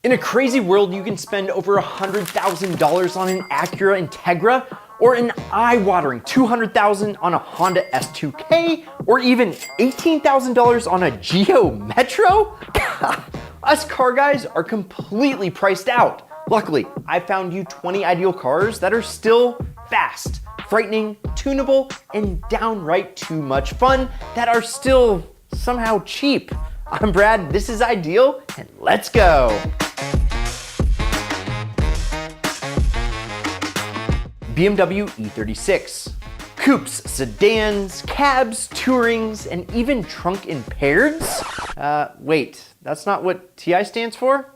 In a crazy world, you can spend over $100,000 on an Acura Integra, or an eye-watering $200,000 on a Honda S2K, or even $18,000 on a GEO METRO? Us car guys are completely priced out. Luckily, I found you 20 ideal cars that are still fast, frightening, tunable, and downright too much fun that are still somehow cheap. I'm Brad, this is Ideal, and let's go. BMW E36. Coupes, sedans, cabs, tourings, and even trunk and pairs? Wait, that's not what TI stands for?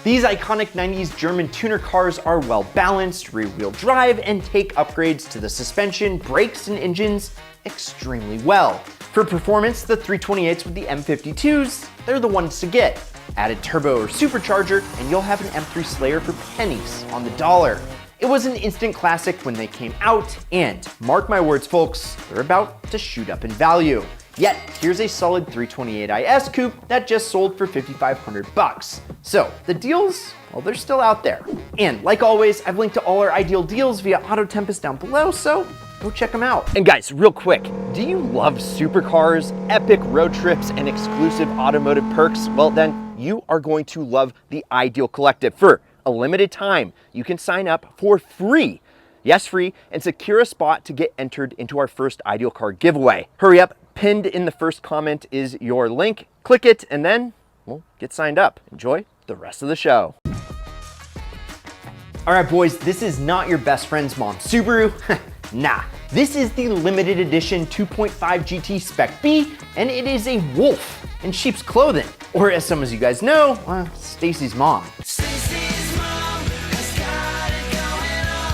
These iconic 90s German tuner cars are well balanced, rear-wheel drive, and take upgrades to the suspension, brakes, and engines extremely well. For performance, the 328s with the M52s, they're the ones to get. Add a turbo or supercharger, and you'll have an M3 Slayer for pennies on the dollar. It was an instant classic when they came out, and mark my words folks, they're about to shoot up in value. Yet, here's a solid 328IS coupe that just sold for $5,500. So, the deals, well, they're still out there. And like always, I've linked to all our Ideal deals via Auto Tempest down below, so go check them out. And guys, real quick, do you love supercars, epic road trips, and exclusive automotive perks? Well then, you are going to love the Ideal Collective. For a limited time, you can sign up for free. Yes, free, and secure a spot to get entered into our first Ideal car giveaway. Hurry up, pinned in the first comment is your link. Click it, and then, well, get signed up. Enjoy the rest of the show. All right, boys, this is not your best friend's mom's Subaru. Nah, this is the limited edition 2.5 GT SpecB, and it is a wolf in sheep's clothing. Or as some of you guys know, Stacy's mom.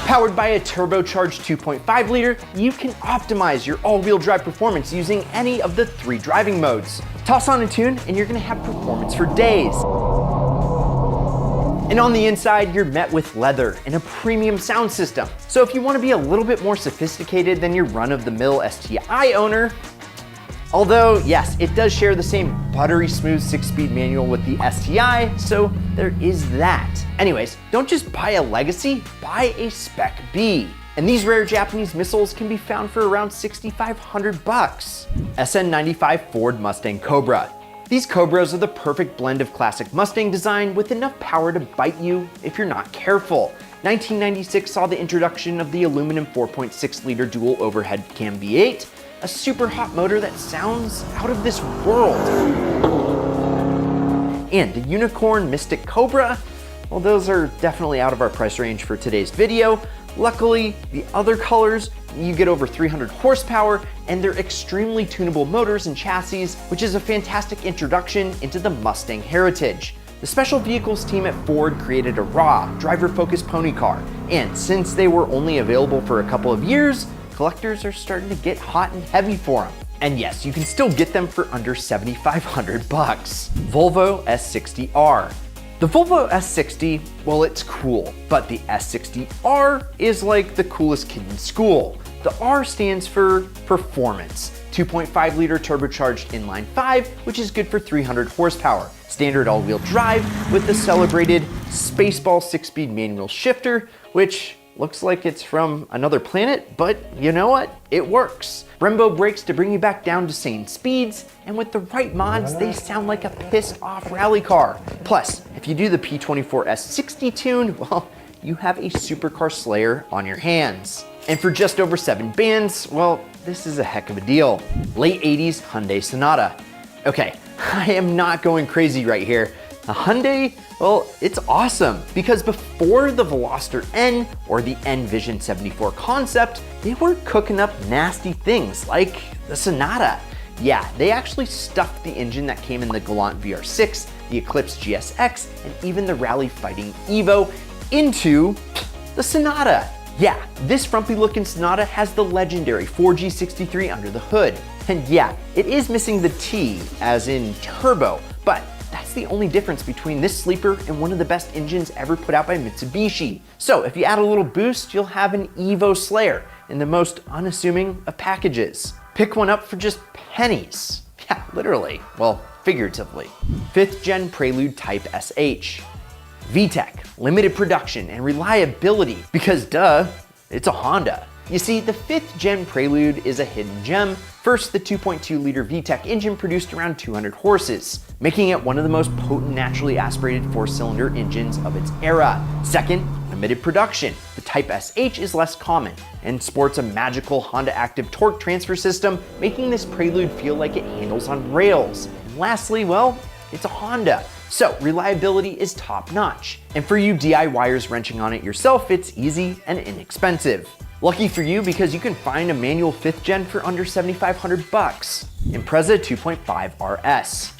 Powered by a turbocharged 2.5 liter, you can optimize your all-wheel drive performance using any of the 3 driving modes. Toss on a tune and you're gonna have performance for days. And on the inside, you're met with leather and a premium sound system. So if you wanna be a little bit more sophisticated than your run-of-the-mill STI owner, although, yes, it does share the same buttery smooth 6-speed manual with the STI, so there is that. Anyways, don't just buy a Legacy, buy a SpecB. And these rare Japanese missiles can be found for around $6,500. SN95 Ford Mustang Cobra. These Cobras are the perfect blend of classic Mustang design with enough power to bite you if you're not careful. 1996 saw the introduction of the aluminum 4.6 liter dual overhead cam V8, a super hot motor that sounds out of this world. And the Unicorn Mystic Cobra, well, those are definitely out of our price range for today's video. Luckily, the other colors, you get over 300 horsepower, and they're extremely tunable motors and chassis, which is a fantastic introduction into the Mustang heritage. The special vehicles team at Ford created a raw, driver-focused pony car, and since they were only available for a couple of years, collectors are starting to get hot and heavy for them. And yes, you can still get them for under $7,500. Volvo S60R. The Volvo S60, well, it's cool, but the S60R is like the coolest kid in school. The R stands for performance. 2.5 liter turbocharged inline 5, which is good for 300 horsepower. Standard all-wheel drive with the celebrated Spaceball 6-speed manual shifter, which looks like it's from another planet, but you know what? It works. Brembo brakes to bring you back down to sane speeds, and with the right mods, they sound like a pissed-off rally car. Plus, if you do the P24S60 tune, well, you have a supercar slayer on your hands. And for just over 7 bands, well, this is a heck of a deal. Late 80s Hyundai Sonata. Okay, I am not going crazy right here. The Hyundai, well, it's awesome because before the Veloster N or the N-Vision 74 concept, they were cooking up nasty things like the Sonata. Yeah, they actually stuffed the engine that came in the Galant VR6, the Eclipse GSX, and even the rally fighting Evo into the Sonata. Yeah, this frumpy looking Sonata has the legendary 4G63 under the hood. And yeah, it is missing the T, as in turbo, but that's the only difference between this sleeper and one of the best engines ever put out by Mitsubishi. So if you add a little boost, you'll have an Evo Slayer in the most unassuming of packages. Pick one up for just pennies. Yeah, literally. Well, figuratively. 5th gen Prelude Type SH. VTEC, limited production and reliability, because duh, it's a Honda. You see, the 5th gen Prelude is a hidden gem. First, the 2.2 liter VTEC engine produced around 200 horses, making it one of the most potent naturally aspirated 4-cylinder engines of its era. Second, limited production. The Type SH is less common and sports a magical Honda Active torque transfer system, making this Prelude feel like it handles on rails. And lastly, well, it's a Honda, so reliability is top notch. And for you DIYers wrenching on it yourself, it's easy and inexpensive. Lucky for you, because you can find a manual 5th gen for under 7,500 bucks. Impreza 2.5 RS.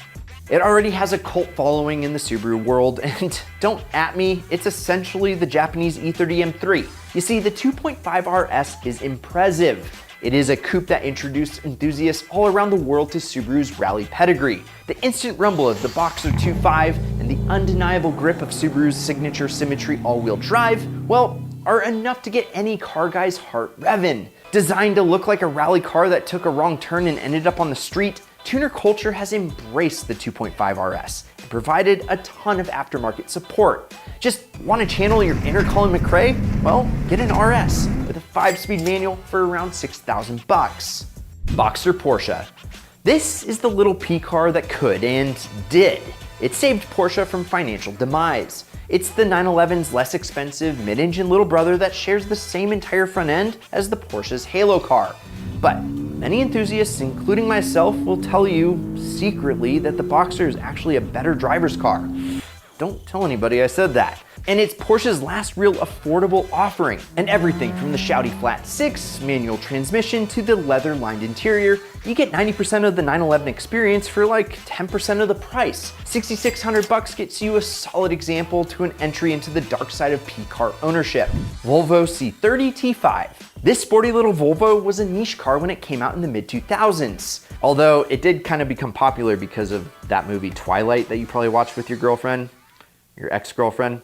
It already has a cult following in the Subaru world, and don't at me, it's essentially the Japanese E30 M3. You see, the 2.5 RS is impressive. It is a coupe that introduced enthusiasts all around the world to Subaru's rally pedigree. The instant rumble of the Boxer 2.5 and the undeniable grip of Subaru's signature symmetry all-wheel drive, well, are enough to get any car guy's heart revving. Designed to look like a rally car that took a wrong turn and ended up on the street, tuner culture has embraced the 2.5 RS and provided a ton of aftermarket support. Just want to channel your inner Colin McRae? Well, get an RS with a 5-speed manual for around 6,000 bucks. Boxer Porsche. This is the little P car that could and did. It saved Porsche from financial demise. It's the 911's less expensive mid-engine little brother that shares the same entire front end as the Porsche's Halo car. But many enthusiasts, including myself, will tell you secretly that the Boxer is actually a better driver's car. Don't tell anybody I said that. And it's Porsche's last real affordable offering. And everything from the shouty flat 6 manual transmission to the leather-lined interior, you get 90% of the 911 experience for like 10% of the price. 6,600 bucks gets you a solid example to an entry into the dark side of P-car ownership. Volvo C30T5. This sporty little Volvo was a niche car when it came out in the mid-2000s. Although it did kind of become popular because of that movie Twilight that you probably watched with your girlfriend, your ex-girlfriend.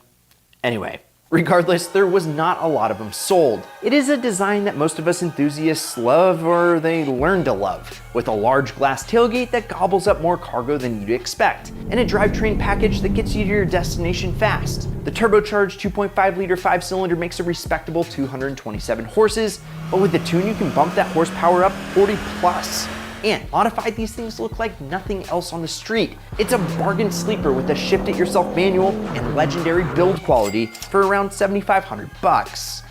Anyway, regardless, there was not a lot of them sold. It is a design that most of us enthusiasts love, or they learn to love, with a large glass tailgate that gobbles up more cargo than you'd expect, and a drivetrain package that gets you to your destination fast. The turbocharged 2.5 liter 5-cylinder makes a respectable 227 horses, but with the tune you can bump that horsepower up 40 plus. And modified, these things look like nothing else on the street. It's a bargain sleeper with a shift-it-yourself manual and legendary build quality for around 7,500 bucks.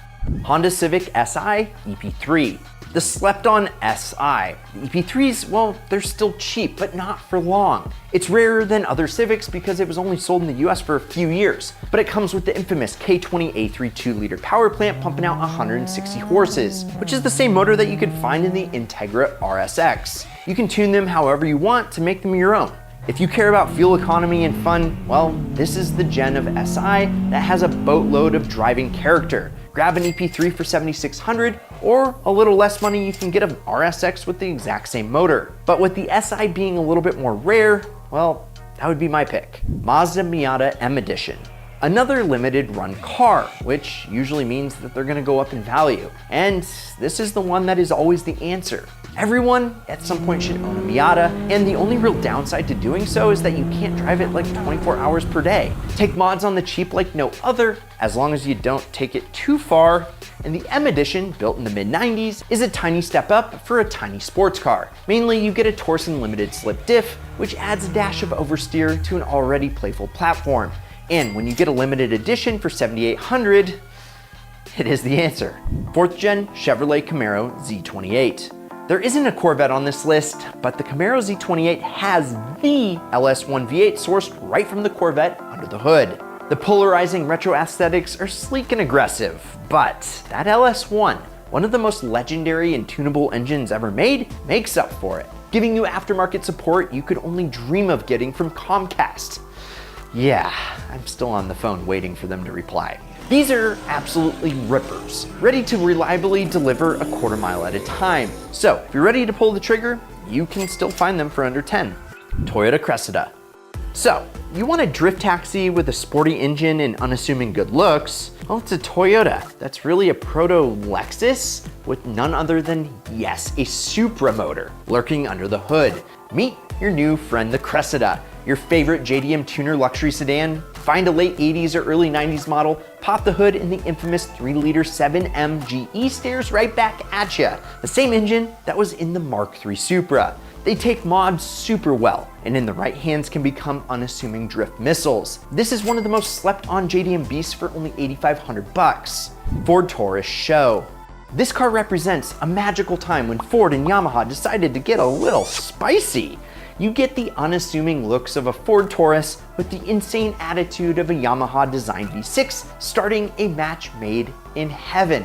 Honda Civic SI EP3. The slept-on SI. The EP3s, well, they're still cheap, but not for long. It's rarer than other Civics because it was only sold in the US for a few years, but it comes with the infamous K20A3 2-liter power plant pumping out 160 horses, which is the same motor that you could find in the Integra RSX. You can tune them however you want to make them your own. If you care about fuel economy and fun, well, this is the gen of SI that has a boatload of driving character. Grab an EP3 for $7,600, or a little less money, you can get an RSX with the exact same motor. But with the SI being a little bit more rare, well, that would be my pick. Mazda Miata M Edition. Another limited run car, which usually means that they're gonna go up in value. And this is the one that is always the answer. Everyone at some point should own a Miata, and the only real downside to doing so is that you can't drive it like 24 hours per day. Take mods on the cheap like no other, as long as you don't take it too far. And the M Edition, built in the mid-90s, is a tiny step up for a tiny sports car. Mainly, you get a Torsen limited slip diff, which adds a dash of oversteer to an already playful platform. And when you get a limited edition for $7,800, it is the answer. 4th gen Chevrolet Camaro Z28. There isn't a Corvette on this list, but the Camaro Z28 has the LS1 V8 sourced right from the Corvette under the hood. The polarizing retro aesthetics are sleek and aggressive, but that LS1, one of the most legendary and tunable engines ever made, makes up for it, giving you aftermarket support you could only dream of getting from Comcast. Yeah, I'm still on the phone waiting for them to reply. These are absolutely rippers, ready to reliably deliver a quarter mile at a time. So if you're ready to pull the trigger, you can still find them for under 10. Toyota Cressida. So, you want a drift taxi with a sporty engine and unassuming good looks? Well, it's a Toyota that's really a proto-Lexus with none other than, yes, a Supra motor lurking under the hood. Meet your new friend, the Cresa, your favorite JDM tuner luxury sedan. Find a late 80s or early 90s model, pop the hood, and the infamous 3-liter 7M GE stares right back at you. The same engine that was in the Mark III Supra. They take mods super well, and in the right hands can become unassuming drift missiles. This is one of the most slept on JDM beasts for only $8,500. Ford Taurus Show. This car represents a magical time when Ford and Yamaha decided to get a little spicy. You get the unassuming looks of a Ford Taurus with the insane attitude of a Yamaha designed V6, starting a match made in heaven.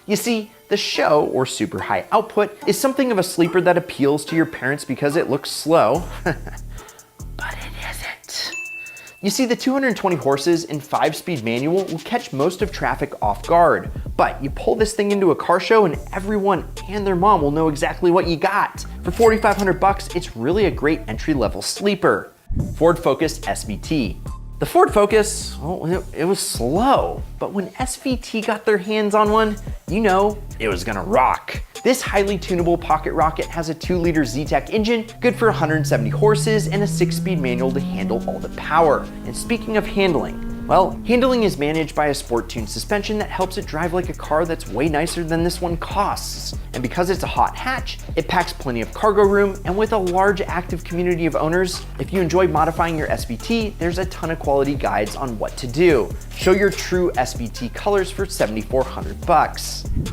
You see, the Show, or super high output, is something of a sleeper that appeals to your parents because it looks slow, but it isn't. You see, the 220 horses and 5-speed manual will catch most of traffic off guard, but you pull this thing into a car show and everyone and their mom will know exactly what you got. For $4,500, it's really a great entry-level sleeper. Ford Focus SVT. The Ford Focus, well, it was slow, but when SVT got their hands on one, you know it was gonna rock. This highly tunable pocket rocket has a 2-liter Z-Tech engine, good for 170 horses, and a 6-speed manual to handle all the power. And speaking of handling, well, handling is managed by a sport-tuned suspension that helps it drive like a car that's way nicer than this one costs. And because it's a hot hatch, it packs plenty of cargo room, and with a large active community of owners, if you enjoy modifying your SVT, there's a ton of quality guides on what to do. Show your true SVT colors for $7,400.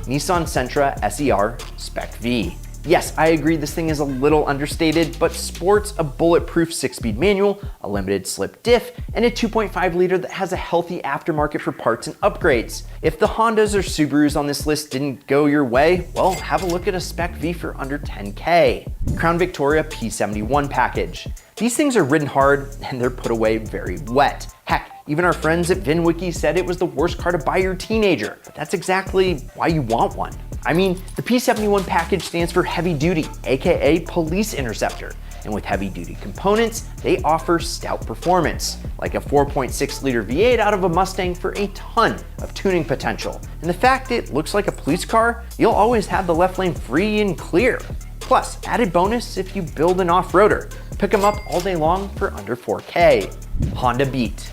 Nissan Sentra SER SpecB. Yes, I agree this thing is a little understated, but sports a bulletproof 6-speed manual, a limited slip diff, and a 2.5 liter that has a healthy aftermarket for parts and upgrades. If the Hondas or Subarus on this list didn't go your way, well, have a look at a SpecB for under $10K. Crown Victoria P71 package. These things are ridden hard and they're put away very wet. Heck, even our friends at VinWiki said it was the worst car to buy your teenager, but that's exactly why you want one. I mean, the P71 package stands for heavy duty, aka police interceptor. And with heavy duty components, they offer stout performance, like a 4.6 liter V8 out of a Mustang for a ton of tuning potential. And the fact it looks like a police car, you'll always have the left lane free and clear. Plus, added bonus if you build an off-roader. Pick them up all day long for under $4K. Honda Beat.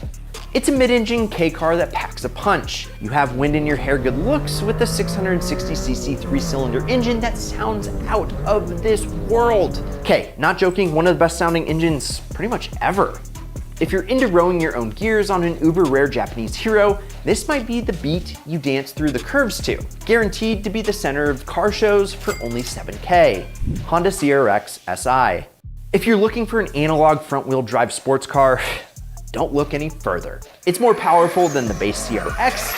It's a mid-engine K car that packs a punch. You have wind in your hair good looks with a 660cc 3-cylinder engine that sounds out of this world. Okay, not joking, one of the best sounding engines pretty much ever. If you're into rowing your own gears on an uber rare Japanese hero, this might be the Beat you dance through the curves to. Guaranteed to be the center of car shows for only $7K. Honda CRX SI. If you're looking for an analog front-wheel drive sports car, don't look any further. It's more powerful than the base CRX.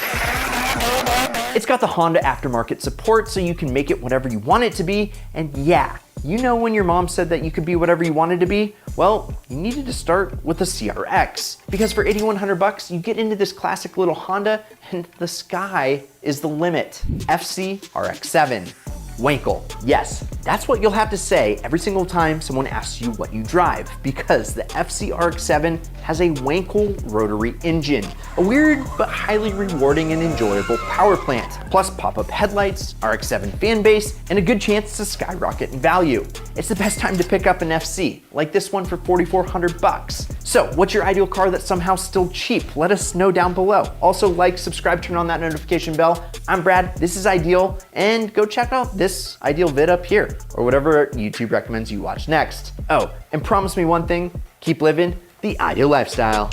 It's got the Honda aftermarket support so you can make it whatever you want it to be. And yeah, you know when your mom said that you could be whatever you wanted to be? Well, you needed to start with a CRX. Because for $8,100, you get into this classic little Honda and the sky is the limit. FC RX-7. Wankel. Yes, that's what you'll have to say every single time someone asks you what you drive, because the FC RX-7 has a Wankel rotary engine, a weird but highly rewarding and enjoyable power plant, plus pop-up headlights, RX-7 fan base, and a good chance to skyrocket in value. It's the best time to pick up an FC, like this one for $4,400. So, what's your ideal car that's somehow still cheap? Let us know down below. Also, like, subscribe, turn on that notification bell. I'm Brad, this is Ideal, and go check out this Ideal vid up here, or whatever YouTube recommends you watch next. Oh, and promise me one thing, keep living the Ideal lifestyle.